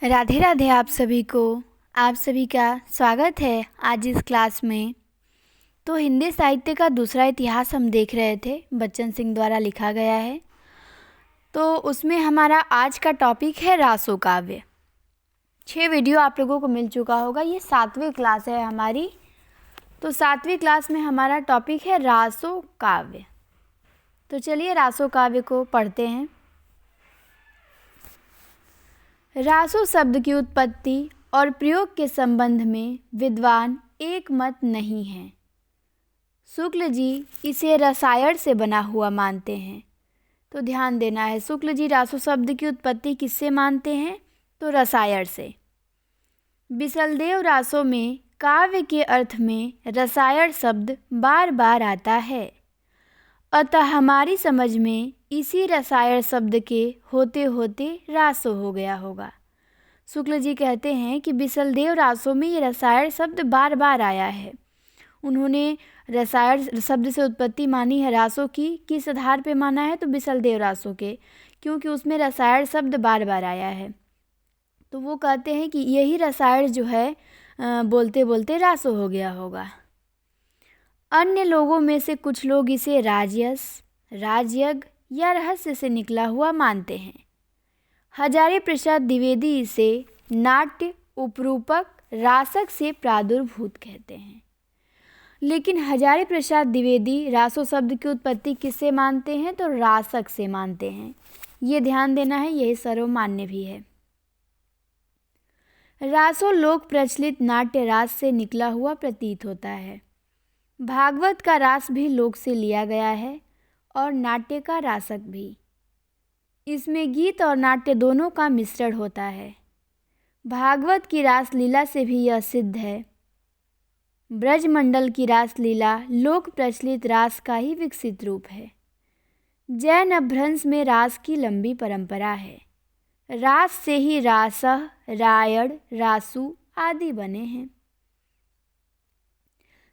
राधे राधे आप सभी का स्वागत है आज इस क्लास में। तो हिंदी साहित्य का दूसरा इतिहास हम देख रहे थे, बच्चन सिंह द्वारा लिखा गया है। तो उसमें हमारा आज का टॉपिक है रासो काव्य। 6 वीडियो आप लोगों को मिल चुका होगा, ये 7वीं क्लास है हमारी। तो 7वीं क्लास में हमारा टॉपिक है रासो काव्य। तो चलिए रासो काव्य को पढ़ते हैं। रासो शब्द की उत्पत्ति और प्रयोग के संबंध में विद्वान एक मत नहीं हैं। शुक्ल जी इसे रसायन से बना हुआ मानते हैं। तो ध्यान देना है, शुक्ल जी रासो शब्द की उत्पत्ति किससे मानते हैं? तो रसायन से। बिसलदेव रासो में काव्य के अर्थ में रसायन शब्द बार बार आता है, अतः हमारी समझ में इसी रसायन शब्द के होते होते रासो हो गया होगा। शुक्ल जी कहते हैं कि बिसलदेव रासो में ये रसायन शब्द बार बार आया है। उन्होंने रसायन शब्द से उत्पत्ति मानी है रासो की, किस आधार पे माना है? तो बिसलदेव रासो के, क्योंकि उसमें रसायन शब्द बार बार आया है। तो वो कहते हैं कि यही रसायन जो है बोलते बोलते रासो हो गया होगा। अन्य लोगों में से कुछ लोग इसे राजयश, राजयज्ञ या रहस्य से निकला हुआ मानते हैं। हजारी प्रसाद द्विवेदी इसे नाट्य, उपरूपक, रासक से प्रादुर्भूत कहते हैं। लेकिन हजारी प्रसाद द्विवेदी रासो शब्द की उत्पत्ति किससे मानते हैं? तो रासक से मानते हैं। ये ध्यान देना है, यही सर्वमान्य भी है। रासो लोक प्रचलित नाट्य रास से निकला हुआ प्रतीत होता है। भागवत का रास भी लोक से लिया गया है और नाट्य का रासक भी। इसमें गीत और नाट्य दोनों का मिश्रण होता है। भागवत की रास लीला से भी यह सिद्ध है। ब्रजमंडल की रास लीला लोक प्रचलित रास का ही विकसित रूप है। जैन अपभ्रंश में रास की लंबी परंपरा है। रास से ही रासः, रायण, रासु आदि बने हैं।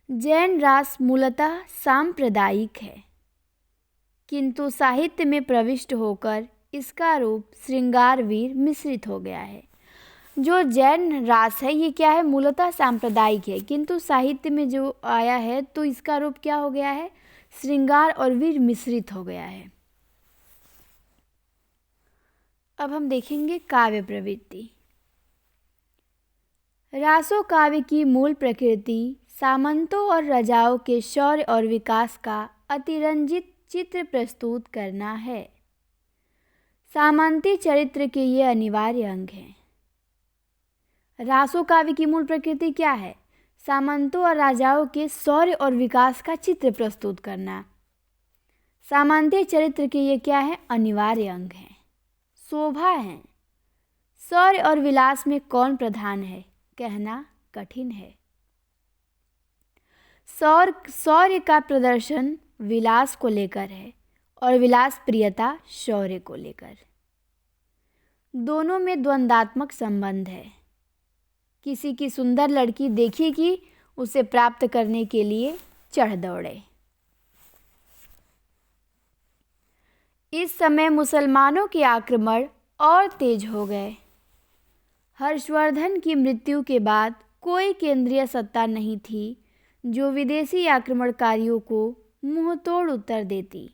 जैन रास मूलतः सांप्रदायिक है, किंतु साहित्य में प्रविष्ट होकर इसका रूप श्रृंगार वीर मिश्रित हो गया है। जो जैन रास है ये क्या है? मूलतः सांप्रदायिक है, किंतु साहित्य में जो आया है तो इसका रूप क्या हो गया है? श्रृंगार और वीर मिश्रित हो गया है। अब हम देखेंगे काव्य प्रवृत्ति। रासो काव्य की मूल प्रकृति सामंतों और राजाओं के शौर्य और विकास का अतिरंजित चित्र प्रस्तुत करना है। सामंती चरित्र के ये अनिवार्य अंग हैं। रासो काव्य की मूल प्रकृति क्या है? सामंतों और राजाओं के शौर्य और विकास का चित्र प्रस्तुत करना। सामंती चरित्र के ये क्या है? अनिवार्य अंग हैं, शोभा है। शौर्य और विलास में कौन प्रधान है? कहना कठिन है। शौर्य का प्रदर्शन विलास को लेकर है और विलास प्रियता शौर्य को लेकर। दोनों में द्वंद्वात्मक संबंध है। किसी की सुंदर लड़की देखी कि उसे प्राप्त करने के लिए चढ़ दौड़े। इस समय मुसलमानों के आक्रमण और तेज हो गए। हर्षवर्धन की मृत्यु के बाद कोई केंद्रीय सत्ता नहीं थी जो विदेशी आक्रमणकारियों को मुंहतोड़ उत्तर देती।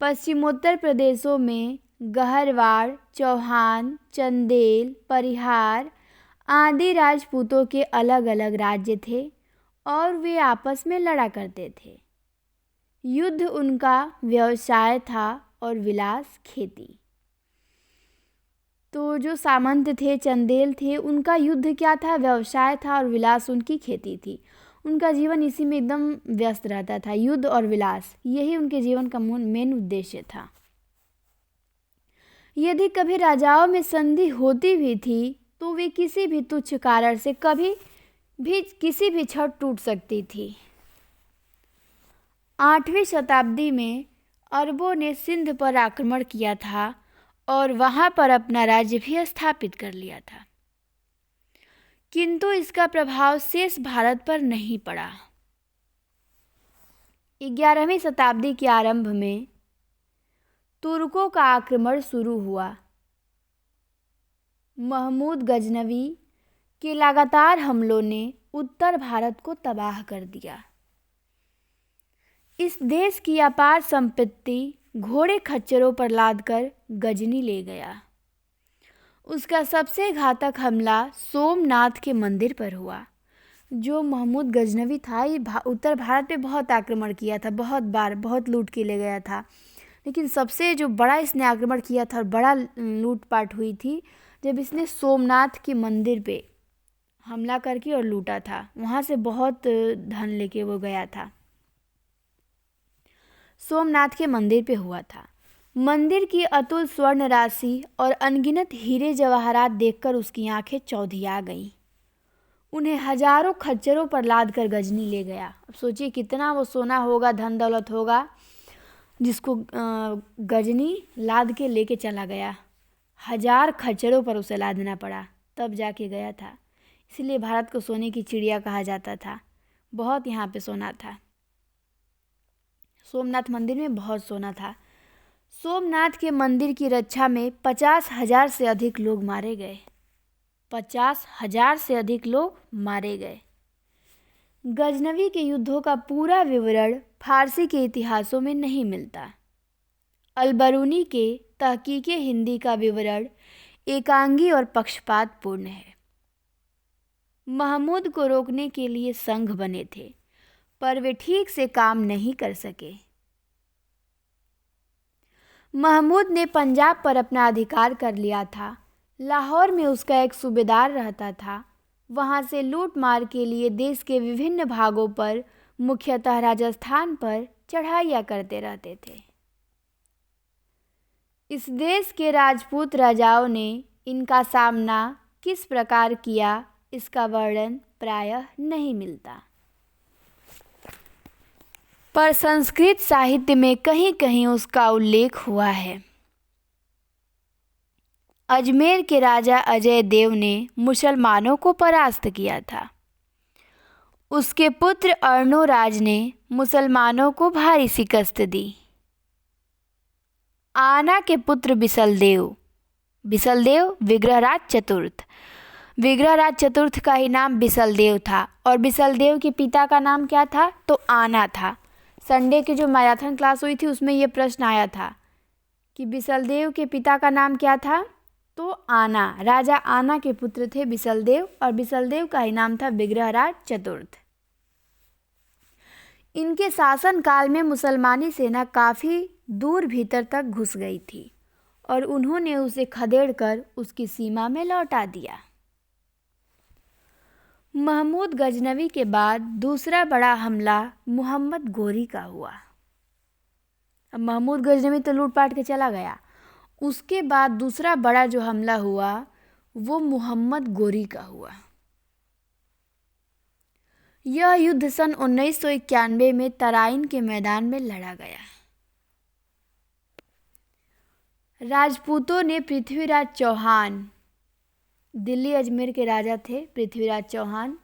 पश्चिमोत्तर प्रदेशों में गहरवाड़, चौहान, चंदेल, परिहार आदि राजपूतों के अलग अलग राज्य थे और वे आपस में लड़ा करते थे। युद्ध उनका व्यवसाय था और विलास खेती। तो जो सामंत थे, चंदेल थे, उनका युद्ध क्या था? व्यवसाय था और विलास उनकी खेती थी। उनका जीवन इसी में एकदम व्यस्त रहता था। युद्ध और विलास यही उनके जीवन का मेन उद्देश्य था। यदि कभी राजाओं में संधि होती भी थी तो वे किसी भी तुच्छ कारण से कभी भी किसी भी क्षण टूट सकती थी। 8वीं शताब्दी में अरबों ने सिंध पर आक्रमण किया था और वहां पर अपना राज्य भी स्थापित कर लिया था, किंतु इसका प्रभाव शेष भारत पर नहीं पड़ा। 11वीं शताब्दी के आरंभ में तुर्कों का आक्रमण शुरू हुआ। महमूद गजनवी के लगातार हमलों ने उत्तर भारत को तबाह कर दिया। इस देश की अपार संपत्ति घोड़े खच्चरों पर लादकर गजनी ले गया। उसका सबसे घातक हमला सोमनाथ के मंदिर पर हुआ। जो महमूद गजनवी था ये उत्तर भारत पे बहुत आक्रमण किया था, बहुत बार बहुत लूट के ले गया था। लेकिन सबसे जो बड़ा इसने आक्रमण किया था और बड़ा लूटपाट हुई थी जब इसने सोमनाथ के मंदिर पे हमला करके और लूटा था। वहाँ से बहुत धन लेके वो गया था। सोमनाथ के मंदिर पे हुआ था। मंदिर की अतुल स्वर्ण राशि और अनगिनत हीरे जवाहरात देखकर उसकी आंखें चौधिया गईं। उन्हें हजारों खच्चरों पर लाद कर गजनी ले गया। अब सोचिए कितना वो सोना होगा, धन दौलत होगा जिसको गजनी लाद के लेके चला गया। 1000 खच्चरों पर उसे लादना पड़ा तब जाके गया था। इसलिए भारत को सोने की चिड़िया कहा जाता था। बहुत यहाँ पे सोना था। सोमनाथ मंदिर में बहुत सोना था। सोमनाथ के मंदिर की रक्षा में 50,000 से अधिक लोग मारे गए। 50,000 से अधिक लोग मारे गए। गजनवी के युद्धों का पूरा विवरण फारसी के इतिहासों में नहीं मिलता। अलबरूनी के तहकीके हिंदी का विवरण एकांगी और पक्षपातपूर्ण है। महमूद को रोकने के लिए संघ बने थे पर वे ठीक से काम नहीं कर सके। महमूद ने पंजाब पर अपना अधिकार कर लिया था। लाहौर में उसका एक सूबेदार रहता था। वहाँ से लूट मार के लिए देश के विभिन्न भागों पर, मुख्यतः राजस्थान पर चढ़ाइयाँ करते रहते थे। इस देश के राजपूत राजाओं ने इनका सामना किस प्रकार किया इसका वर्णन प्रायः नहीं मिलता, पर संस्कृत साहित्य में कहीं कहीं उसका उल्लेख हुआ है। अजमेर के राजा अजय देव ने मुसलमानों को परास्त किया था। उसके पुत्र अर्णोराज ने मुसलमानों को भारी शिकस्त दी। आना के पुत्र बिसलदेव विग्रहराज चतुर्थ का ही नाम बिसलदेव था और बिसलदेव के पिता का नाम क्या था तो आना था। संडे की जो मैराथन क्लास हुई थी उसमें ये प्रश्न आया था कि बिसलदेव के पिता का नाम क्या था तो आना। राजा आना के पुत्र थे बिसलदेव और बिसलदेव का ही नाम था विग्रहराज चतुर्थ। इनके शासन काल में मुसलमानी सेना काफ़ी दूर भीतर तक घुस गई थी और उन्होंने उसे खदेड़कर उसकी सीमा में लौटा दिया। महमूद गजनवी के बाद दूसरा बड़ा हमला मोहम्मद गोरी का हुआ। अब महमूद गजनवी तो लूटपाट के चला गया, उसके बाद दूसरा बड़ा जो हमला हुआ वो मोहम्मद गोरी का हुआ। यह युद्ध सन 1991 में तराइन के मैदान में लड़ा गया। राजपूतों ने पृथ्वीराज चौहान, दिल्ली अजमेर के राजा थे पृथ्वीराज चौहान,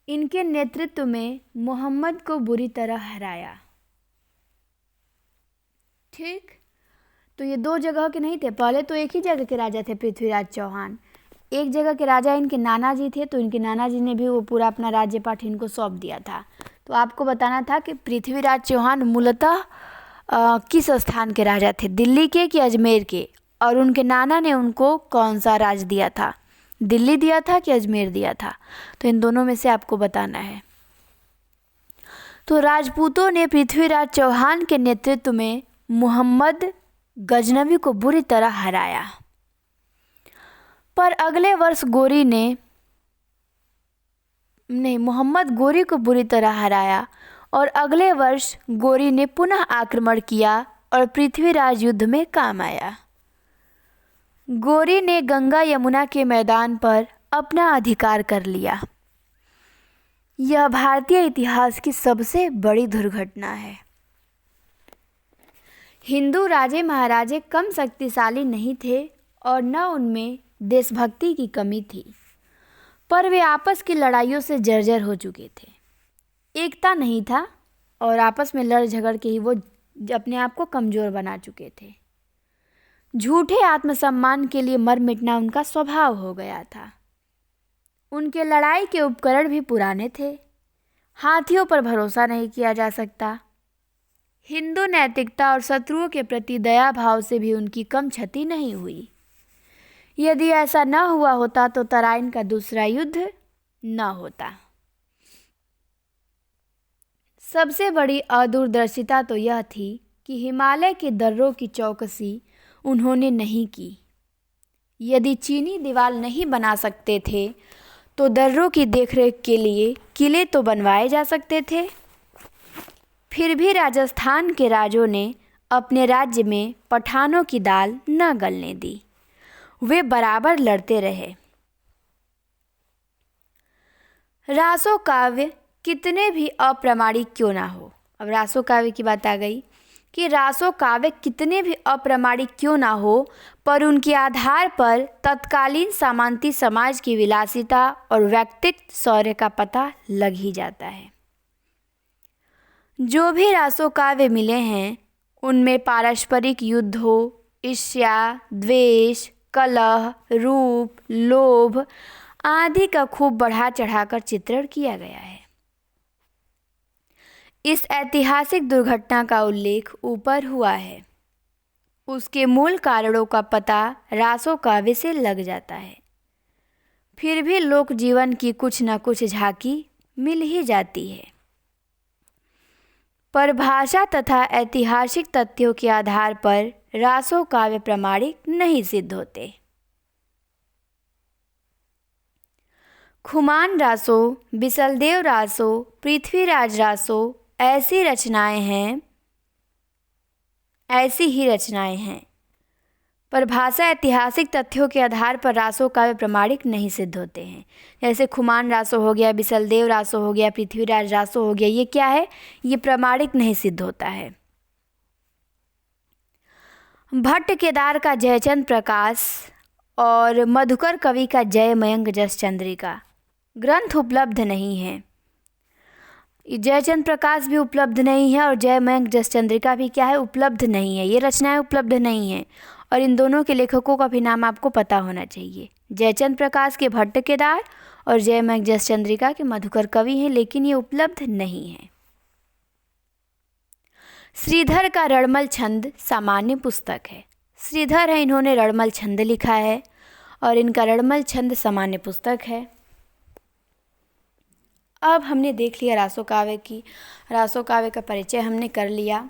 इनके नेतृत्व में मोहम्मद को बुरी तरह हराया। ठीक, तो ये दो जगह के नहीं थे, पहले तो एक ही जगह के राजा थे पृथ्वीराज चौहान। एक जगह के राजा इनके नाना जी थे, तो इनके नाना जी ने भी वो पूरा अपना राज्यपाठ इनको सौंप दिया था। तो आपको बताना था कि पृथ्वीराज चौहान मूलतः किस स्थान के राजा थे, दिल्ली के कि अजमेर के, और उनके नाना ने उनको कौन सा राज दिया था, दिल्ली दिया था कि अजमेर दिया था, तो इन दोनों में से आपको बताना है। तो राजपूतों ने पृथ्वीराज चौहान के नेतृत्व में मोहम्मद गजनवी को बुरी तरह हराया, पर अगले वर्ष मोहम्मद गोरी को बुरी तरह हराया और अगले वर्ष गोरी ने पुनः आक्रमण किया और पृथ्वीराज युद्ध में काम आया। गोरी ने गंगा यमुना के मैदान पर अपना अधिकार कर लिया। यह भारतीय इतिहास की सबसे बड़ी दुर्घटना है। हिंदू राजे महाराजे कम शक्तिशाली नहीं थे और न उनमें देशभक्ति की कमी थी, पर वे आपस की लड़ाइयों से जर्जर हो चुके थे। एकता नहीं था और आपस में लड़ झगड़ के ही वो अपने आप को कमज़ोर बना चुके थे। झूठे आत्मसम्मान के लिए मर मिटना उनका स्वभाव हो गया था। उनके लड़ाई के उपकरण भी पुराने थे। हाथियों पर भरोसा नहीं किया जा सकता। हिंदू नैतिकता और शत्रुओं के प्रति दया भाव से भी उनकी कम क्षति नहीं हुई। यदि ऐसा न हुआ होता तो तराइन का दूसरा युद्ध न होता। सबसे बड़ी अदूरदर्शिता तो यह थी कि हिमालय के दर्रों की चौकसी उन्होंने नहीं की। यदि चीनी दीवार नहीं बना सकते थे तो दर्रों की देखरेख के लिए किले तो बनवाए जा सकते थे। फिर भी राजस्थान के राजों ने अपने राज्य में पठानों की दाल न गलने दी। वे बराबर लड़ते रहे। रासो काव्य कितने भी अप्रामाणिक क्यों ना हो, अब रासो काव्य की बात आ गई कि रासो काव्य कितने भी अप्रामाणिक क्यों ना हो, पर उनके आधार पर तत्कालीन सामंती समाज की विलासिता और व्यक्तित्व शौर्य का पता लग ही जाता है। जो भी रासो काव्य मिले हैं उनमें पारस्परिक युद्धों, ईर्ष्या, द्वेष, कलह, रूप, लोभ आदि का खूब बढ़ा चढ़ाकर चित्रण किया गया है। इस ऐतिहासिक दुर्घटना का उल्लेख ऊपर हुआ है। उसके मूल कारणों का पता रासो काव्य से लग जाता है। फिर भी लोक जीवन की कुछ न कुछ झांकी मिल ही जाती है। परिभाषा तथा ऐतिहासिक तथ्यों के आधार पर रासो काव्य प्रामाणिक नहीं सिद्ध होते। खुमान रासो, बिसलदेव रासो, पृथ्वीराज रासो ऐसी ही रचनाएं हैं। परिभाषा ऐतिहासिक तथ्यों के आधार पर रासो काव्य प्रामाणिक नहीं सिद्ध होते हैं। जैसे खुमान रासो हो गया, बिसलदेव रासो हो गया, पृथ्वीराज रासो हो गया, ये क्या है? ये प्रामाणिक नहीं सिद्ध होता है। भट्ट केदार का जयचंद्र प्रकाश और मधुकर कवि का जय मयंक जस चंद्रिका ग्रंथ उपलब्ध नहीं है। जयचंद्र प्रकाश भी उपलब्ध नहीं है और जय मयंक जस चंद्रिका भी क्या है? उपलब्ध नहीं है। ये रचनाएं उपलब्ध नहीं हैं और इन दोनों के लेखकों का भी नाम आपको पता होना चाहिए। जयचंद्र प्रकाश के भट्ट केदार और जय मयंक जस चंद्रिका के मधुकर कवि हैं, लेकिन ये उपलब्ध नहीं है। श्रीधर का रणमल छंद सामान्य पुस्तक है। श्रीधर है, इन्होंने रणमल छंद लिखा है और इनका रणमल छंद सामान्य पुस्तक है। अब हमने देख लिया रासो काव्य का परिचय हमने कर लिया।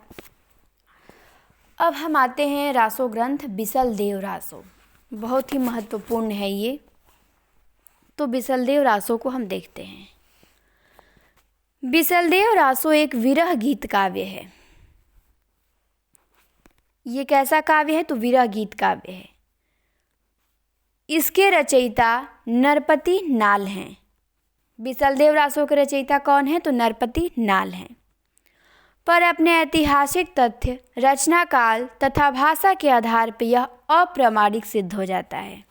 अब हम आते हैं रासो ग्रंथ बिसलदेव रासो। बहुत ही महत्वपूर्ण है ये। तो बिसलदेव रासो को हम देखते हैं। बिसलदेव रासो एक विरह गीत काव्य है। ये कैसा काव्य है? तो विरह गीत काव्य है। इसके रचयिता नरपति नाल हैं। बिसलदेव रासो के रचयिता कौन है? तो नरपति नाल हैं। पर अपने ऐतिहासिक तथ्य, रचना काल तथा भाषा के आधार पर यह अप्रामाणिक सिद्ध हो जाता है।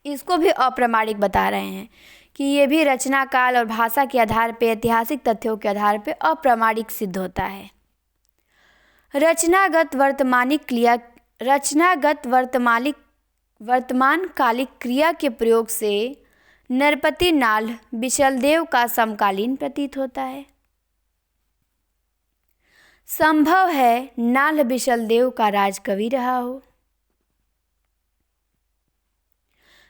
इसको भी अप्रामाणिक बता रहे हैं कि ये भी रचना काल और भाषा के आधार पर, ऐतिहासिक तथ्यों के आधार पर अप्रामाणिक सिद्ध होता है। रचनागत वर्तमान कालिक क्रिया के प्रयोग से नरपति नाल बिसलदेव का समकालीन प्रतीत होता है। संभव है नाल बिसलदेव का राजकवि रहा हो।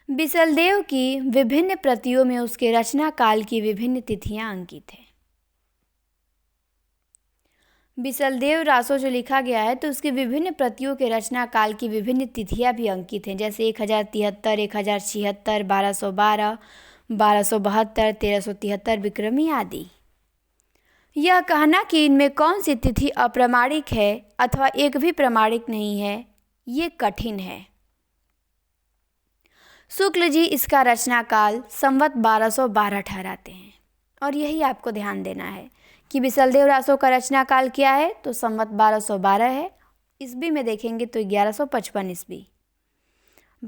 बिसलदेव की विभिन्न प्रतियों में उसके रचना काल की विभिन्न तिथियां अंकित हैं। बिसलदेव रासो जो लिखा गया है तो उसकी विभिन्न प्रतियों के रचना काल की विभिन्न तिथियां भी अंकित हैं, जैसे 1073, 1076, 1212, 1272, 1373 विक्रमी आदि। यह कहना कि इनमें कौन सी तिथि अप्रामाणिक है अथवा एक भी प्रामाणिक नहीं है, ये कठिन है। शुक्ल जी इसका रचना काल संवत 1212 ठहराते हैं और यही आपको ध्यान देना है कि बिसलदेव रासो का रचना काल क्या है? तो संवत 1212 है। ईस्वी में देखेंगे तो 1155 ईस्वी।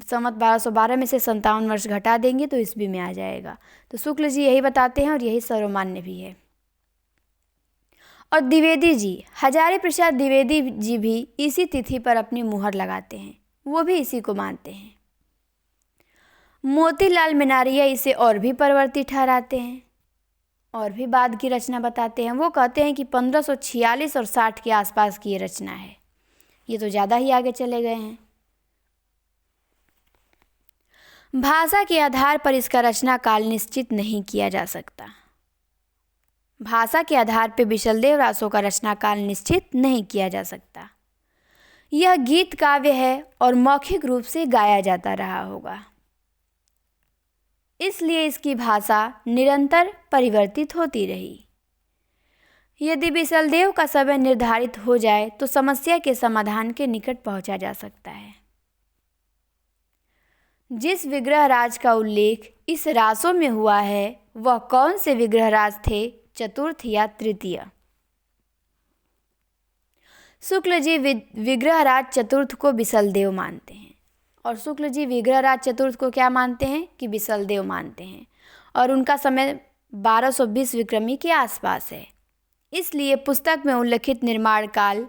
संवत 1212 में से 57 वर्ष घटा देंगे तो ईस्वी में आ जाएगा। तो शुक्ल जी यही बताते हैं और यही सर्वमान्य भी है। और द्विवेदी जी, हजारी प्रसाद द्विवेदी जी भी इसी तिथि पर अपनी मुहर लगाते हैं, वो भी इसी को मानते हैं। मोतीलाल मिनारिया इसे और भी परवर्ती ठहराते हैं और भी बाद की रचना बताते हैं। वो कहते हैं कि 1546 और 60 के आसपास की ये रचना है। ये तो ज़्यादा ही आगे चले गए हैं। भाषा के आधार पर इसका रचना काल निश्चित नहीं किया जा सकता। भाषा के आधार पर बिसलदेव रासो का रचना काल निश्चित नहीं किया जा सकता। यह गीत काव्य है और मौखिक रूप से गाया जाता रहा होगा, इसलिए इसकी भाषा निरंतर परिवर्तित होती रही। यदि बिसलदेव का समय निर्धारित हो जाए तो समस्या के समाधान के निकट पहुंचा जा सकता है। जिस विग्रहराज का उल्लेख इस रासों में हुआ है वह कौन से विग्रहराज थे, चतुर्थ या तृतीय? शुक्ल जी विग्रहराज चतुर्थ को बिसलदेव मानते हैं और शुक्ल जी विग्रहराज चतुर्थ को क्या मानते हैं कि बिसलदेव मानते हैं, और उनका समय 1220 विक्रमी के आसपास है। इसलिए पुस्तक में उल्लिखित निर्माण काल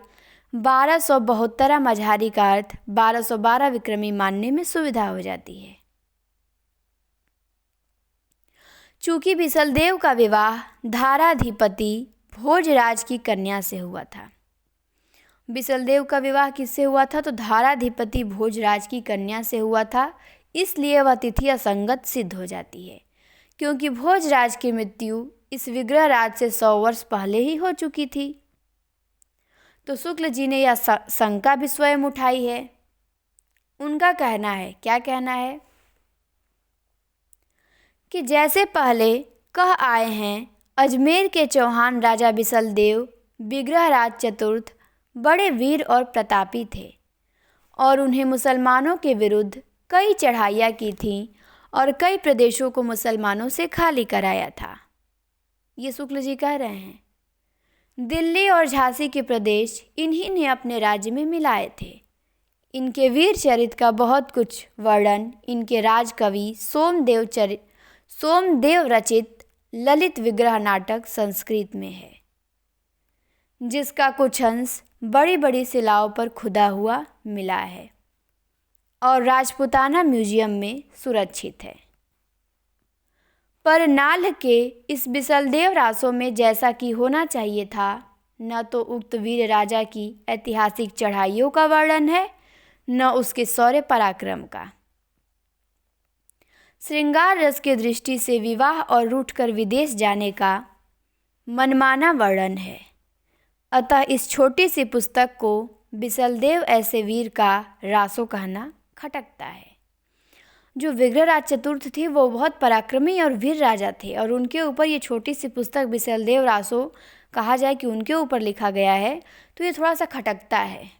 1272 मझारी का अर्थ 1212 विक्रमी मानने में सुविधा हो जाती है। चूंकि बिसलदेव का विवाह धाराधिपति भोजराज की कन्या से हुआ था। बिसलदेव का विवाह किससे हुआ था? तो धाराधिपति भोजराज की कन्या से हुआ था, इसलिए वह तिथि असंगत सिद्ध हो जाती है, क्योंकि भोजराज की मृत्यु इस विग्रहराज से 100 वर्ष पहले ही हो चुकी थी। तो शुक्ल जी ने यह शंका भी स्वयं उठाई है। उनका कहना है, क्या कहना है कि जैसे पहले कह आए हैं, अजमेर के चौहान राजा बिसलदेव विग्रहराज चतुर्थ बड़े वीर और प्रतापी थे और उन्हें मुसलमानों के विरुद्ध कई चढ़ाइयाँ की थीं और कई प्रदेशों को मुसलमानों से खाली कराया था। ये शुक्ल जी कह रहे हैं। दिल्ली और झांसी के प्रदेश इन्हीं ने अपने राज्य में मिलाए थे। इनके वीर चरित्र का बहुत कुछ वर्णन इनके राजकवि सोमदेव रचित ललित विग्रह नाटक संस्कृत में है, जिसका कुछ अंश बड़ी बड़ी शिलाओं पर खुदा हुआ मिला है और राजपुताना म्यूजियम में सुरक्षित है। पर नाल के इस बिसलदेव रासों में जैसा कि होना चाहिए था, न तो उक्त वीर राजा की ऐतिहासिक चढ़ाइयों का वर्णन है, न उसके शौर्य पराक्रम का। श्रृंगार रस की दृष्टि से विवाह और रूठकर विदेश जाने का मनमाना वर्णन है। अतः इस छोटी सी पुस्तक को बिसलदेव ऐसे वीर का रासो कहना खटकता है। जो विग्रहराज चतुर्थ थे वो बहुत पराक्रमी और वीर राजा थे, और उनके ऊपर ये छोटी सी पुस्तक बिसलदेव रासो कहा जाए कि उनके ऊपर लिखा गया है, तो ये थोड़ा सा खटकता है।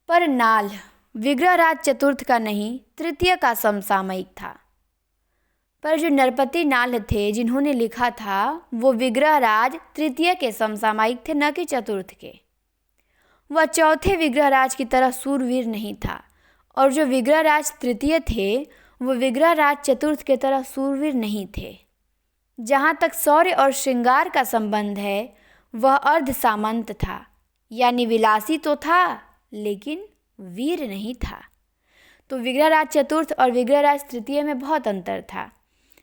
पर नाल विग्रहराज चतुर्थ का नहीं, तृतीय का समसामयिक था। पर जो नरपति नाल थे जिन्होंने लिखा था, वो विग्रहराज तृतीय के समसामयिक थे, न कि चतुर्थ के। वह चौथे विग्रहराज की तरह सूरवीर नहीं था, और जो विग्रहराज तृतीय थे वो विग्रहराज चतुर्थ के तरह सूरवीर नहीं थे। जहाँ तक शौर्य और श्रृंगार का संबंध है, वह अर्ध सामंत था, यानी विलासी तो था लेकिन वीर नहीं था। तो विग्रहराज चतुर्थ और विग्रहराज तृतीय में बहुत अंतर था।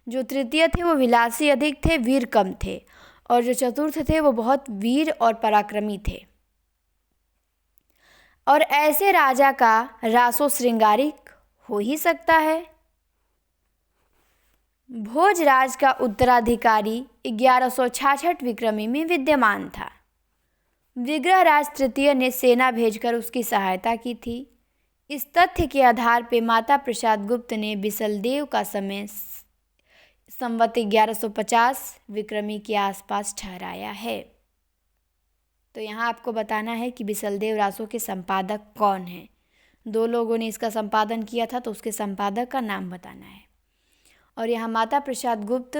जो तृतीय थे वो विलासी अधिक थे, वीर कम थे, और जो चतुर्थ थे वो बहुत वीर और पराक्रमी थे। और ऐसे राजा का रासो श्रृंगारिक हो ही सकता है। भोजराज का उत्तराधिकारी 1166 विक्रमी में विद्यमान था। विग्रहराज तृतीय ने सेना भेजकर उसकी सहायता की थी। इस तथ्य के आधार पर माता प्रसाद गुप्त ने बिसलदेव का समय संवत 1150 विक्रमी के आसपास ठहराया है। तो यहाँ आपको बताना है कि बिसलदेव रासो के संपादक कौन हैं। 2 लोगों ने इसका संपादन किया था, तो उसके संपादक का नाम बताना है। और यहाँ माता प्रसाद गुप्त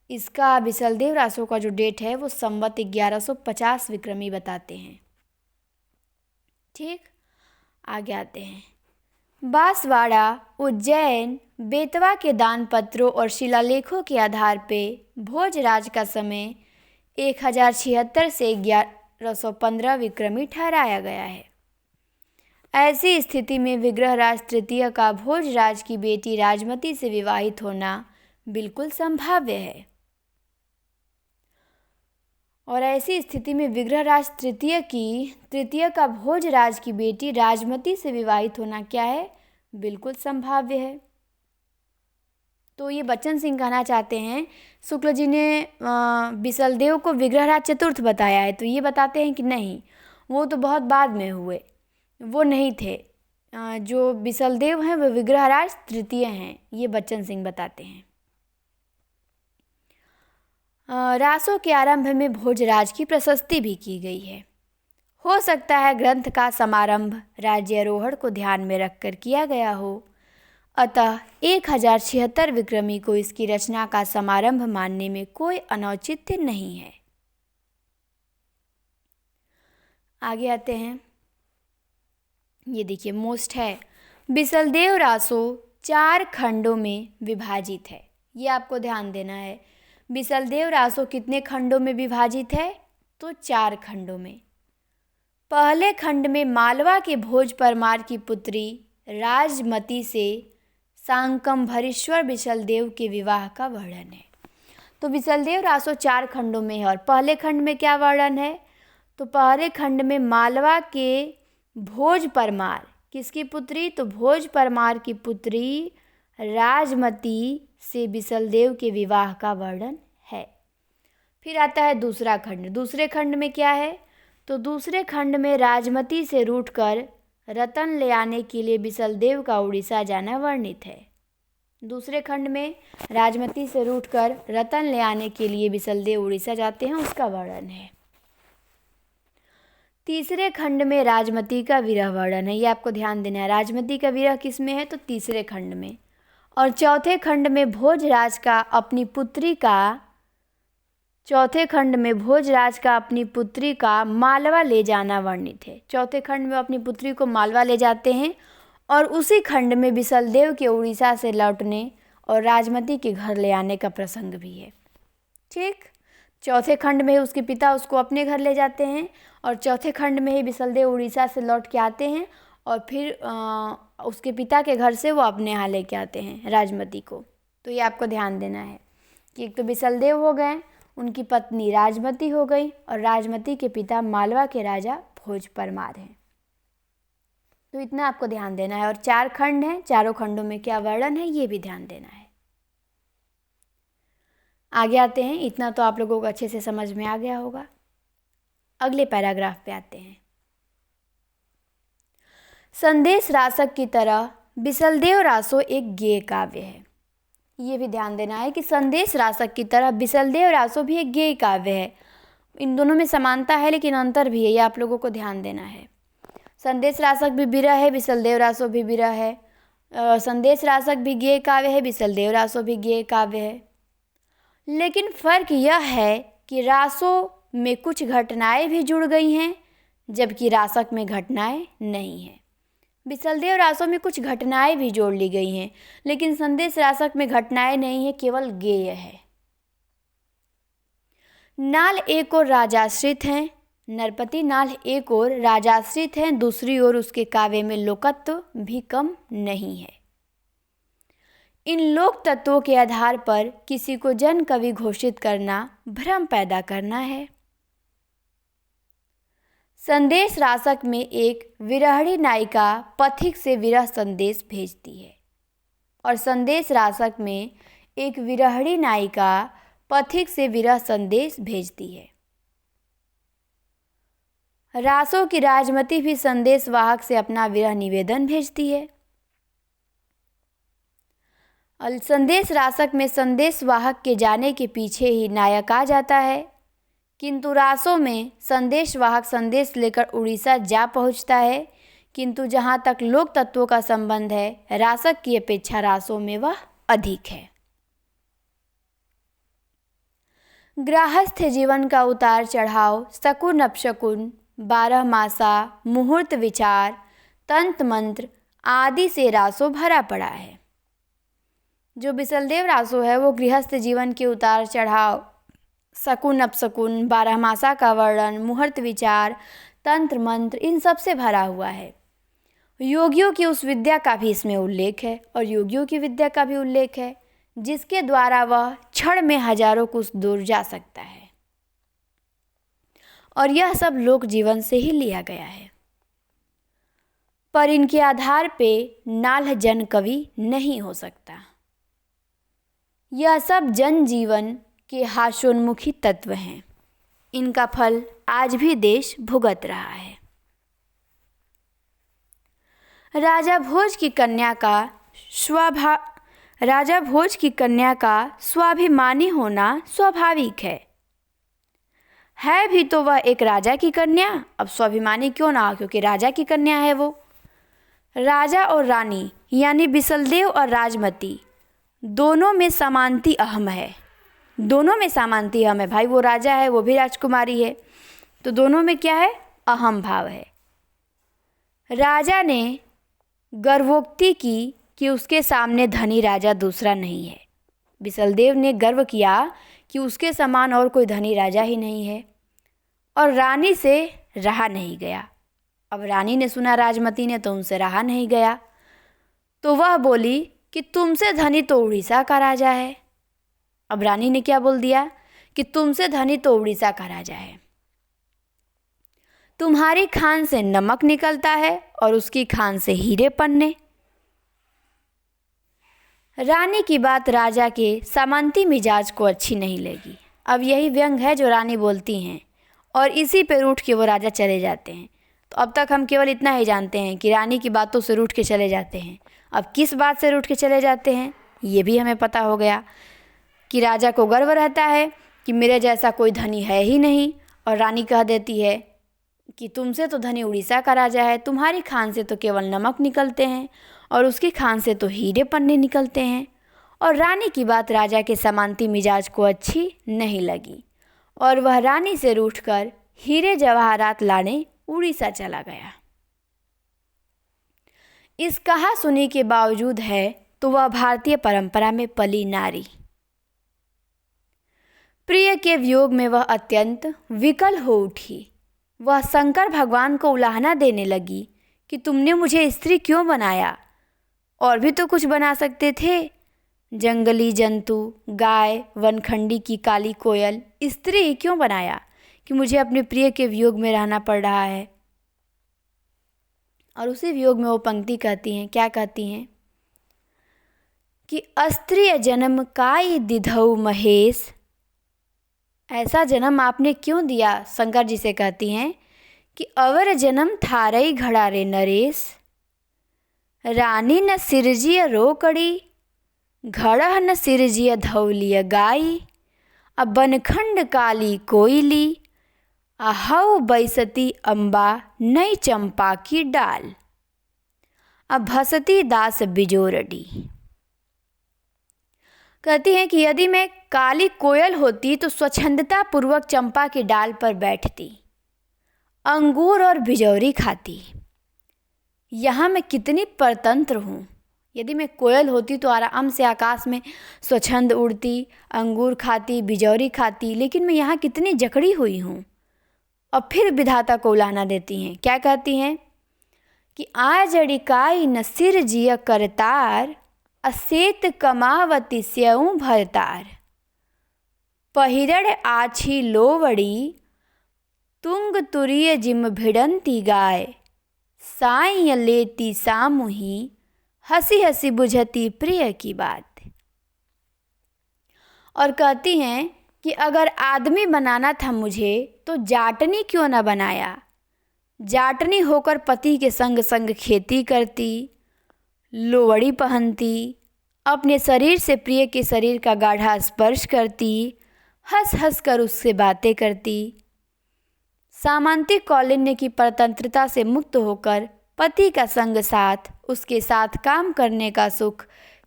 इसका बिसलदेव रासो का जो डेट है वो संवत 1150 विक्रमी बताते हैं। ठीक, आगे आते हैं। बांसवाड़ा, उज्जैन, बेतवा के दान पत्रों और शिलालेखों के आधार पे भोजराज का समय 1076 से 1115 विक्रमी ठहराया गया है। ऐसी स्थिति में विग्रहराज तृतीय का भोजराज की बेटी राजमती से विवाहित होना बिल्कुल संभाव्य है। और ऐसी स्थिति में विग्रहराज तृतीय का भोजराज की बेटी राजमती से विवाहित होना क्या है? बिल्कुल संभाव्य है। तो ये बच्चन सिंह कहना चाहते हैं, शुक्ल जी ने बिसलदेव को विग्रहराज चतुर्थ बताया है, तो ये बताते हैं कि नहीं, वो तो बहुत बाद में हुए, वो नहीं थे। जो बिसलदेव हैं वो विग्रहराज तृतीय हैं, ये बच्चन सिंह बताते हैं। रासों के आरंभ में भोजराज की प्रशस्ति भी की गई है। हो सकता है ग्रंथ का समारंभ राज्यारोहण को ध्यान में रखकर किया गया हो, अतः 1076 विक्रमी को इसकी रचना का समारंभ मानने में कोई अनौचित्य नहीं है। आगे आते हैं, ये देखिए मोस्ट है, बिसलदेव रासो 4 खंडों में विभाजित है। ये आपको ध्यान देना है, बिसलदेव रासो कितने खंडों में विभाजित है? तो 4 खंडों में। पहले खंड में मालवा के भोज परमार की पुत्री राजमती से शाकंभरीश्वर बिसलदेव के विवाह का वर्णन है। तो बिसलदेव रासो 4 खंडों में है और पहले खंड में क्या वर्णन है? तो पहले खंड में मालवा के भोज परमार, किसकी पुत्री? तो भोज परमार की पुत्री राजमती से बिसलदेव के विवाह का वर्णन है। फिर आता है दूसरा खंड। दूसरे खंड में क्या है? तो दूसरे खंड में राजमती से रूठकर रतन ले आने के लिए बिसलदेव का उड़ीसा जाना वर्णित है। दूसरे खंड में राजमती से रूठकर रतन ले आने के लिए बिसलदेव उड़ीसा जाते हैं, उसका वर्णन है। तीसरे खंड में राजमती का विरह वर्णन है, ये आपको ध्यान देना है। राजमती का विरह किस में है? तो तीसरे खंड में। और चौथे खंड में भोजराज का अपनी पुत्री का मालवा ले जाना वर्णित है। चौथे खंड में अपनी पुत्री को मालवा ले जाते हैं और उसी खंड में बिसलदेव के उड़ीसा से लौटने और राजमती के घर ले आने का प्रसंग भी है। ठीक, चौथे खंड में उसके पिता उसको अपने घर ले जाते हैं और चौथे खंड में ही बिसलदेव उड़ीसा से लौट के आते हैं और फिर उसके पिता के घर से वो अपने यहाँ लेके आते हैं राजमती को। तो ये आपको ध्यान देना है कि एक तो बिसलदेव हो गए, उनकी पत्नी राजमती हो गई और राजमती के पिता मालवा के राजा भोज परमार हैं। तो इतना आपको ध्यान देना है। और 4 खंड हैं, चारों खंडों में क्या वर्णन है ये भी ध्यान देना है। आगे आते हैं, इतना तो आप लोगों को अच्छे से समझ में आ गया होगा। अगले पैराग्राफ पे आते हैं। संदेश रासक की तरह बिसलदेव रासो एक गेय काव्य है। ये भी ध्यान देना है कि संदेश रासक की तरह बिसलदेव रासो भी एक गेय काव्य है। इन दोनों में समानता है लेकिन अंतर भी है, ये आप लोगों को ध्यान देना है। संदेश रासक भी विरह है, बिसलदेव रासो भी विरह है। संदेश रासक भी गेय काव्य है, बिसलदेव रासो भी गेय काव्य है। लेकिन फ़र्क यह है कि रासो में कुछ घटनाएं भी जुड़ गई हैं जबकि रासक में घटनाएं नहीं हैं। बिसलदेव रासो में कुछ घटनाएं भी जोड़ ली गई हैं लेकिन संदेश रासक में घटनाएं नहीं है, केवल गेय है। नाल एक और राजाश्रित हैं, नरपति नाल एक और राजाश्रित हैं, दूसरी ओर उसके काव्य में लोकत्व भी कम नहीं है। इन लोक तत्वों के आधार पर किसी को जन कवि घोषित करना भ्रम पैदा करना है। संदेश रासक में एक विरहणी नायिका पथिक से विरह संदेश भेजती है और संदेश रासक में एक विरहणी नायिका पथिक से विरह संदेश भेजती है। रासों की राजमती भी संदेश वाहक से अपना विरह निवेदन भेजती है। और संदेश रासक में संदेश वाहक के जाने के पीछे ही नायक आ जाता है, किंतु रासों में संदेश वाहक संदेश लेकर उड़ीसा जा पहुंचता है, किंतु जहां तक लोक तत्वों का संबंध है रासक की अपेक्षा रासों में वह अधिक है। गृहस्थ जीवन का उतार चढ़ाव, शकुन अपशकुन, 12 मासा, मुहूर्त विचार, तंत्र मंत्र आदि से रासो भरा पड़ा है। जो बिसलदेव रासो है वो गृहस्थ जीवन के उतार चढ़ाव, शकुन अपशकुन, बारहमासा का वर्णन, मुहूर्त विचार, तंत्र मंत्र, इन सब से भरा हुआ है। योगियों की उस विद्या का भी इसमें उल्लेख है और योगियों की विद्या का भी उल्लेख है जिसके द्वारा वह क्षण में हजारों कोस दूर जा सकता है। और यह सब लोक जीवन से ही लिया गया है, पर इनके आधार पे नाल्ह जन कवि नहीं हो सकता। यह सब जन जीवन के हास्योन्मुखी तत्व हैं। इनका फल आज भी देश भुगत रहा है। राजा भोज की कन्या का स्वाभिमानी होना स्वाभाविक है भी तो वह एक राजा की कन्या। अब स्वाभिमानी क्यों ना हो, क्योंकि राजा की कन्या है वो। राजा और रानी यानी बिसलदेव और राजमती दोनों में समानती अहम है। दोनों में समानती अहम है भाई, वो राजा है वो भी राजकुमारी है, तो दोनों में क्या है, अहम भाव है। राजा ने गर्वोक्ति की कि उसके सामने धनी राजा दूसरा नहीं है। बिसलदेव ने गर्व किया कि उसके समान और कोई धनी राजा ही नहीं है, और रानी से रहा नहीं गया। अब रानी ने सुना राजमती ने, तो उनसे रहा नहीं गया, तो वह बोली कि तुमसे धनी तो उड़ीसा का राजा है। अब रानी ने क्या बोल दिया कि तुमसे धनी तो उड़ीसा का राजा है। तुम्हारी खान से नमक निकलता है और उसकी खान से हीरे पन्ने। रानी की बात राजा के सामंती मिजाज को अच्छी नहीं लगी। अब यही व्यंग है जो रानी बोलती हैं और इसी पे रूठ के वो राजा चले जाते हैं। तो अब तक हम केवल इतना ही जानते हैं कि रानी की बातों से रूठ के चले जाते हैं। अब किस बात से रूठ के चले जाते हैं ये भी हमें पता हो गया कि राजा को गर्व रहता है कि मेरे जैसा कोई धनी है ही नहीं, और रानी कह देती है कि तुमसे तो धनी उड़ीसा का राजा है, तुम्हारी खान से तो केवल नमक निकलते हैं और उसकी खान से तो हीरे पन्ने निकलते हैं। और रानी की बात राजा के समांती मिजाज को अच्छी नहीं लगी और वह रानी से रूठकर हीरे जवाहरात लाने उड़ीसा चला गया। इस कहा सुनी के बावजूद है तो वह भारतीय परंपरा में पली नारी। प्रिय के वियोग में वह अत्यंत विकल हो उठी। वह शंकर भगवान को उलाहना देने लगी कि तुमने मुझे स्त्री क्यों बनाया, और भी तो कुछ बना सकते थे। जंगली जंतु, गाय, वनखंडी की काली कोयल, स्त्री क्यों बनाया कि मुझे अपने प्रिय के वियोग में रहना पड़ रहा है। और उसी वियोग में वो पंक्ति कहती हैं, क्या कहती हैं कि अस्त्रीय जन्म काय दिधौ महेश। ऐसा जन्म आपने क्यों दिया, शंकर जी से कहती हैं कि अवर जन्म थारई घड़ा रे नरेश। रानी न सिरजिय रोकड़ी, घड़ा न सिरजिय धौलिय गाई। अब बनखंड काली कोयली, आहौ बैसती अम्बा नई चंपा की डाल। अब भसती दास बिजोरडी। कहती हैं कि यदि मैं काली कोयल होती तो स्वच्छंदता पूर्वक चंपा की डाल पर बैठती, अंगूर और बिजौरी खाती। यहाँ मैं कितनी परतंत्र हूँ। यदि मैं कोयल होती तो आराम से आकाश में स्वच्छंद उड़ती, अंगूर खाती, बिजौरी खाती, लेकिन मैं यहाँ कितनी जकड़ी हुई हूँ। और फिर विधाता को उलाहना देती हैं, क्या कहती हैं कि आजड़िकाई न सिर जिय करतार, असेत कमावती स्यऊ भरतार। पहिरड़ आछी लोवड़ी, तुंग तुरिय जिम भिड़ंती गाय। साई लेती सामुही, हंसी हंसी बुझती प्रिय की बात। और कहती हैं कि अगर आदमी बनाना था मुझे तो जाटनी क्यों न बनाया। जाटनी होकर पति के संग संग खेती करती, लोवड़ी पहनती, अपने शरीर से प्रिय के शरीर का गाढ़ा स्पर्श करती, हंस हंस कर उससे बातें करती। सामंती कौलिन्य की परतंत्रता से मुक्त होकर पति का संग साथ, उसके साथ काम करने का सुख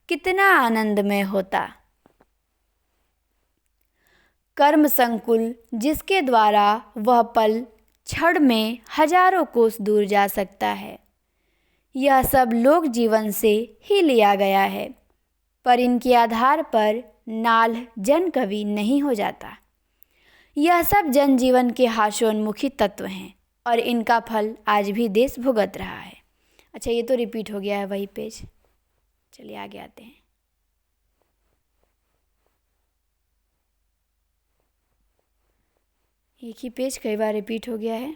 कितना आनंदमय होता। कर्म संकुल जिसके द्वारा वह पल क्षण में हजारों कोस दूर जा सकता है, यह सब लोक जीवन से ही लिया गया है, पर इनके आधार पर नाल जन कवि नहीं हो जाता। यह सब जनजीवन के हास्योन्मुखी तत्व हैं और इनका फल आज भी देश भुगत रहा है। अच्छा, ये तो रिपीट हो गया है वही पेज। चलिए आगे आते हैं। एक ही पेज कई बार रिपीट हो गया है।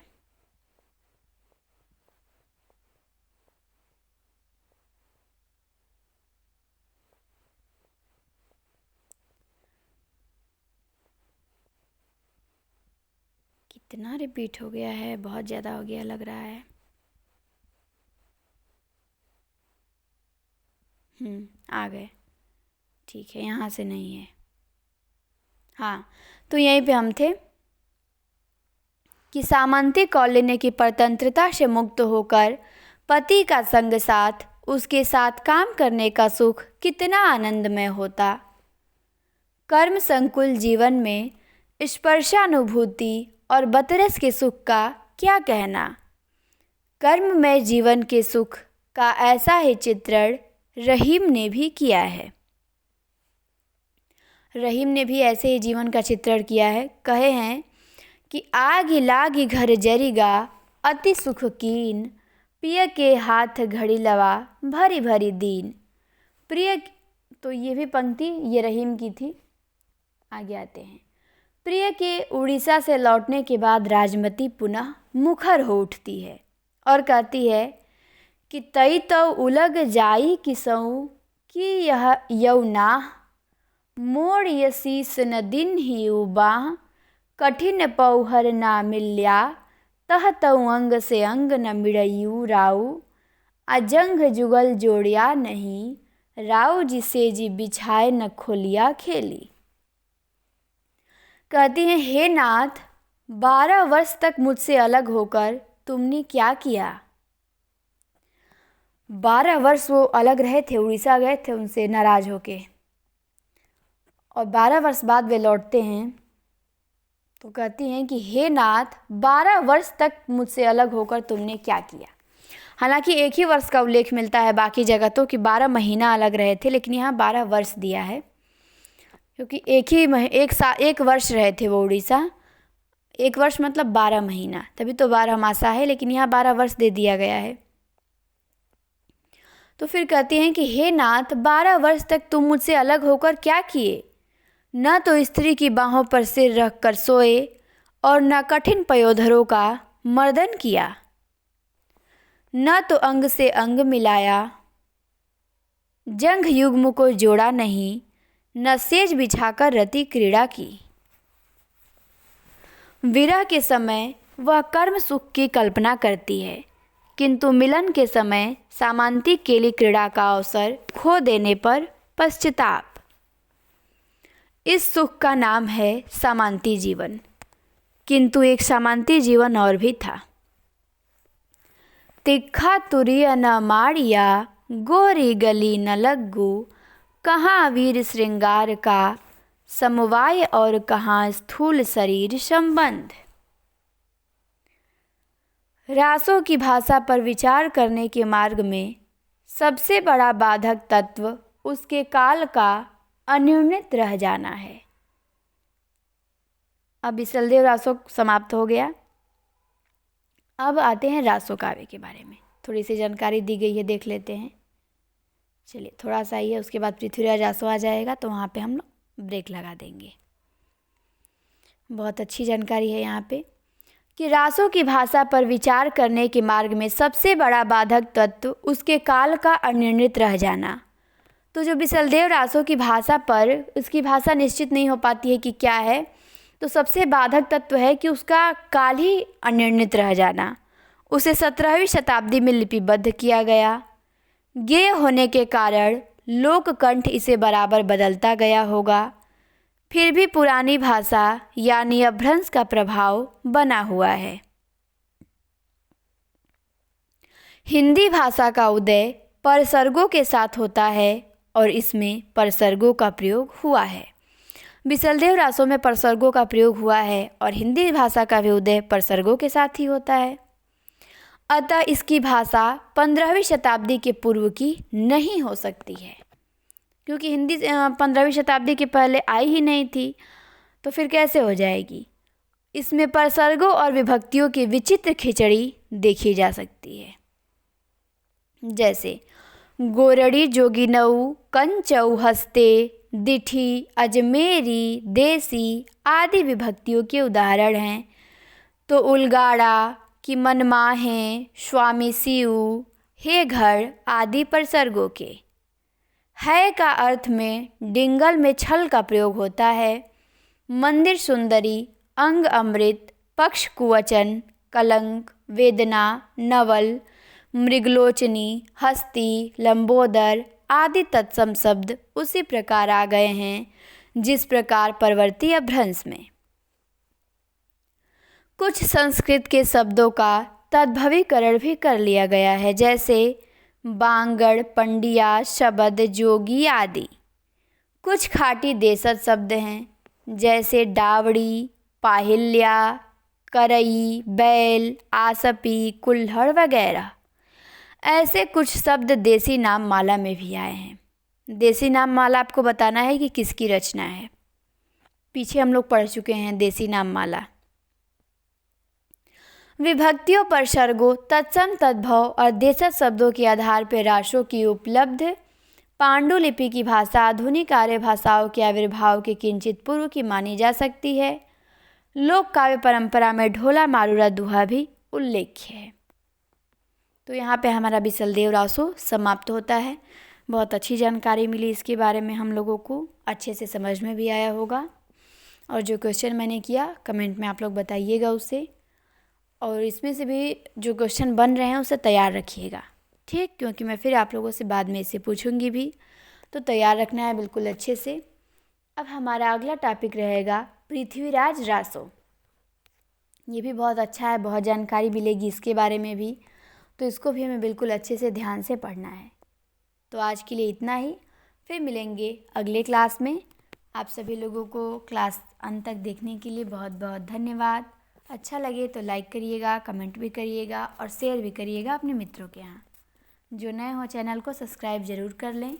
कितना रिपीट हो गया है, बहुत ज़्यादा हो गया लग रहा है। आ गए, ठीक है, यहाँ से नहीं है। हाँ, तो यहीं पे हम थे कि सामंती कौंडिन्य की परतंत्रता से मुक्त होकर पति का संग साथ, उसके साथ काम करने का सुख कितना आनंदमय होता। कर्म संकुल जीवन में स्पर्शानुभूति और बतरस के सुख का क्या कहना। कर्ममय जीवन के सुख का ऐसा ही चित्रण रहीम ने भी किया है। रहीम ने भी ऐसे ही जीवन का चित्रण किया है। कहे हैं कि आग लागी घर जरिगा अति सुख कीन, प्रिय के हाथ घड़ी लवा भरी भरी दीन। प्रिय, तो ये भी पंक्ति ये रहीम की थी। आगे आते हैं। प्रिय के उड़ीसा से लौटने के बाद राजमती पुनः मुखर हो उठती है और कहती है कि तई तो उलग जाई किसऊ कि यह यौना, मोड़ यसीस न दिन ही उबाह, कठिन पौहर ना मिल्या, तह तऊ अंग से अंग न मिड़यू राऊ, अजंग जुगल जोड़िया नहीं, राऊ जिसे जी बिछाए न खोलिया खेली। कहती हैं, हे नाथ, 12 वर्ष तक मुझसे अलग होकर तुमने क्या किया। 12 वर्ष वो अलग रहे थे, उड़ीसा गए थे उनसे नाराज होके, और 12 वर्ष बाद वे लौटते हैं तो कहती हैं कि हे नाथ, 12 वर्ष तक मुझसे अलग होकर तुमने क्या किया। हालांकि एक ही वर्ष का उल्लेख मिलता है बाकी जगह तो कि 12 महीना अलग रहे थे, लेकिन यहाँ 12 वर्ष दिया है क्योंकि एक वर्ष रहे थे वो उड़ीसा। एक वर्ष मतलब 12 महीना, तभी तो 12 मासा है, लेकिन यहाँ 12 वर्ष दे दिया गया है। तो फिर कहती हैं कि हे नाथ, 12 वर्ष तक तुम मुझसे अलग होकर क्या किए। न तो स्त्री की बाहों पर सिर रख कर सोए और न कठिन पयोधरों का मर्दन किया, न तो अंग से अंग मिलाया, जंघ युग्म को जोड़ा नहीं, न सेज बिछाकर रति क्रीड़ा की। विरह के समय वह कर्म सुख की कल्पना करती है, किंतु मिलन के समय सामांती केली क्रीड़ा का अवसर खो देने पर पश्चाताप। इस सुख का नाम है सामांती जीवन, किंतु एक सामांती जीवन और भी था। तिखा तुरिया न माड़िया, गोरी गली न लग्गू, कहाँ वीर श्रृंगार का समवाय और कहाँ स्थूल शरीर संबंध। रासों की भाषा पर विचार करने के मार्ग में सबसे बड़ा बाधक तत्व उसके काल का अनिर्णित रह जाना है। अब बिसलदेव रासो समाप्त हो गया। अब आते हैं रासो काव्य के बारे में। थोड़ी सी जानकारी दी गई है, देख लेते हैं। चलिए थोड़ा सा ही है, उसके बाद पृथ्वीराज रासो आ जाएगा तो वहाँ पे हम लोग ब्रेक लगा देंगे। बहुत अच्छी जानकारी है यहाँ पे कि रासों की भाषा पर विचार करने के मार्ग में सबसे बड़ा बाधक तत्व उसके काल का अनिर्णित रह जाना। तो जो बिसलदेव रासो की भाषा पर उसकी भाषा निश्चित नहीं हो पाती है कि क्या है, तो सबसे बाधक तत्व है कि उसका काल ही अनिर्णित रह जाना। उसे 17वीं शताब्दी में लिपिबद्ध किया गया। गेय होने के कारण लोककंठ इसे बराबर बदलता गया होगा, फिर भी पुरानी भाषा यानी अपभ्रंश का प्रभाव बना हुआ है। हिंदी भाषा का उदय परसर्गों के साथ होता है और इसमें परसर्गों का प्रयोग हुआ है। बिसलदेव रासो में परसर्गों का प्रयोग हुआ है और हिंदी भाषा का भी उदय परसर्गों के साथ ही होता है। अतः इसकी भाषा 15वीं शताब्दी के पूर्व की नहीं हो सकती है, क्योंकि हिंदी 15वीं शताब्दी के पहले आई ही नहीं थी, तो फिर कैसे हो जाएगी। इसमें परसर्गों और विभक्तियों की विचित्र खिचड़ी देखी जा सकती है। जैसे गोरड़ी जोगिनऊ, कंचऊ हस्ते, दिठी, अजमेरी, देसी आदि विभक्तियों के उदाहरण हैं। तो उलगाड़ा कि मनमाहे, स्वामी सिऊ, हे घर आदि परसर्गों के। है का अर्थ में डिंगल में छल का प्रयोग होता है। मंदिर सुंदरी, अंग अमृत, पक्ष कुवचन, कलंक, वेदना, नवल, मृगलोचनी, हस्ती, लंबोदर आदि तत्सम शब्द उसी प्रकार आ गए हैं जिस प्रकार परवर्ती अपभ्रंश में। कुछ संस्कृत के शब्दों का तद्भवीकरण भी कर लिया गया है, जैसे बांगड़, पंडिया, शबद, जोगी आदि। कुछ खाटी देशज शब्द हैं, जैसे डावड़ी, पाहिल्या, करई, बैल, आसपी, कुल्हड़ वगैरह। ऐसे कुछ शब्द देसी नाम माला में भी आए हैं। देसी नाम माला आपको बताना है कि किसकी रचना है, पीछे हम लोग पढ़ चुके हैं देसी नाम माला। विभक्तियों, परसर्गों, तत्सम, तद्भव और देशज शब्दों के आधार पर रासों की उपलब्ध पांडुलिपि की भाषा आधुनिक आर्य भाषाओं के आविर्भाव के किंचित पूर्व की मानी जा सकती है। लोक काव्य परंपरा में ढोला, मारूरा, दुहा भी उल्लेख्य है। तो यहाँ पे हमारा बिसलदेव रासो समाप्त होता है। बहुत अच्छी जानकारी मिली इसके बारे में, हम लोगों को अच्छे से समझ में भी आया होगा। और जो क्वेश्चन मैंने किया कमेंट में आप लोग बताइएगा उसे, और इसमें से भी जो क्वेश्चन बन रहे हैं उसे तैयार रखिएगा, ठीक, क्योंकि मैं फिर आप लोगों से बाद में इसे पूछूंगी भी, तो तैयार रखना है बिल्कुल अच्छे से। अब हमारा अगला टॉपिक रहेगा पृथ्वीराज रासो। ये भी बहुत अच्छा है, बहुत जानकारी मिलेगी इसके बारे में भी, तो इसको भी हमें बिल्कुल अच्छे से ध्यान से पढ़ना है। तो आज के लिए इतना ही, फिर मिलेंगे अगले क्लास में। आप सभी लोगों को क्लास अंत तक देखने के लिए बहुत बहुत धन्यवाद। अच्छा लगे तो लाइक करिएगा, कमेंट भी करिएगा और शेयर भी करिएगा अपने मित्रों के यहाँ। जो नए हो चैनल को सब्सक्राइब ज़रूर कर लें।